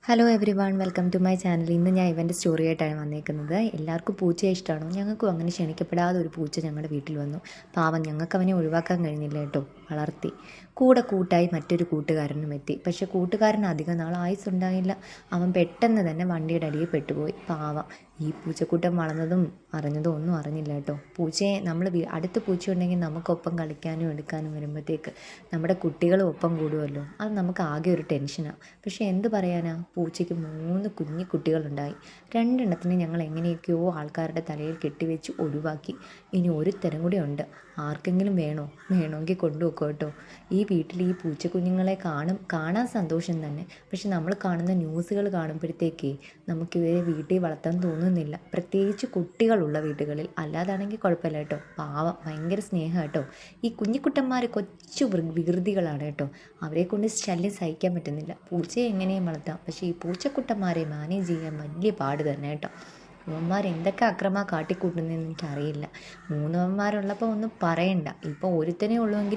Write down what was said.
Hello everyone, welcome to my channel. ഇന്ന് ഞാൻ ഇവൻ്റെ സ്റ്റോറി ആയിട്ടാണ് വന്നേക്കുന്നത്. എല്ലാവർക്കും പൂച്ചയെ ഇഷ്ടമാണോ? ഞങ്ങൾക്കും അങ്ങനെ ക്ഷണിക്കപ്പെടാതെ ഒരു പൂച്ച ഞങ്ങളുടെ വീട്ടിൽ വന്നു. പാവം, ഞങ്ങൾക്ക് അവനെ ഒഴിവാക്കാൻ കഴിഞ്ഞില്ല കേട്ടോ. വളർത്തി. കൂടെ കൂട്ടായി മറ്റൊരു കൂട്ടുകാരനും എത്തി. പക്ഷേ കൂട്ടുകാരന് അധികം നാൾ ആയുസ്സുണ്ടായില്ല. അവൻ പെട്ടെന്ന് തന്നെ വണ്ടിയുടെ അടിയിൽ പെട്ടുപോയി. പാവം. ഈ പൂച്ചക്കൂട്ടം വളർന്നതും അറിഞ്ഞതും ഒന്നും അറിഞ്ഞില്ല കേട്ടോ. പൂച്ചയെ നമ്മൾ അടുത്ത് പൂച്ചയുണ്ടെങ്കിൽ നമുക്കൊപ്പം കളിക്കാനും എടുക്കാനും വരുമ്പോഴത്തേക്ക് നമ്മുടെ കുട്ടികളും ഒപ്പം കൂടുമല്ലോ. അത് നമുക്ക് ആകെ ഒരു ടെൻഷനാണ്. പക്ഷേ എന്ത് പറയാനാ, പൂച്ചയ്ക്ക് 3 കുഞ്ഞു കുട്ടികളുണ്ടായി. 2 എണ്ണത്തിന് ഞങ്ങൾ എങ്ങനെയൊക്കെയോ ആൾക്കാരുടെ തലയിൽ കെട്ടിവെച്ച് ഒഴിവാക്കി. ഇനി ഒരുത്തരം കൂടി ഉണ്ട്. ആർക്കെങ്കിലും വേണമെങ്കിൽ കൊണ്ടുപോക്കോ കേട്ടോ. ഈ വീട്ടിൽ ഈ പൂച്ചക്കുഞ്ഞുങ്ങളെ കാണാൻ സന്തോഷം തന്നെ. പക്ഷെ നമ്മൾ കാണുന്ന ന്യൂസുകൾ കാണുമ്പോഴത്തേക്കേ നമുക്കിവരെ വീട്ടിൽ വളർത്താൻ തോന്നുന്നില്ല. പ്രത്യേകിച്ച് കുട്ടികളുള്ള വീടുകളിൽ. അല്ലാതാണെങ്കിൽ കുഴപ്പമില്ല കേട്ടോ. പാവം, ഭയങ്കര സ്നേഹം കേട്ടോ. ഈ കുഞ്ഞിക്കുട്ടന്മാർ കൊച്ചു വികൃതികളാണ് കേട്ടോ. അവരെ കൊണ്ട് ശല്യം സഹിക്കാൻ പറ്റുന്നില്ല. പൂച്ചയെ എങ്ങനെയും വളർത്താം, പക്ഷേ ഈ പൂച്ചക്കുട്ടന്മാരെ മാനേജ് ചെയ്യാൻ വലിയ പാട് തന്നെ കേട്ടോ. ഇവന്മാർ എന്തൊക്കെ അക്രമ കാട്ടിക്കൂട്ടുന്നതെന്ന് എനിക്കറിയില്ല. 3 ഒന്നും പറയണ്ട. ഇപ്പോൾ ഒരുത്തനേ ഉള്ളൂവെങ്കിൽ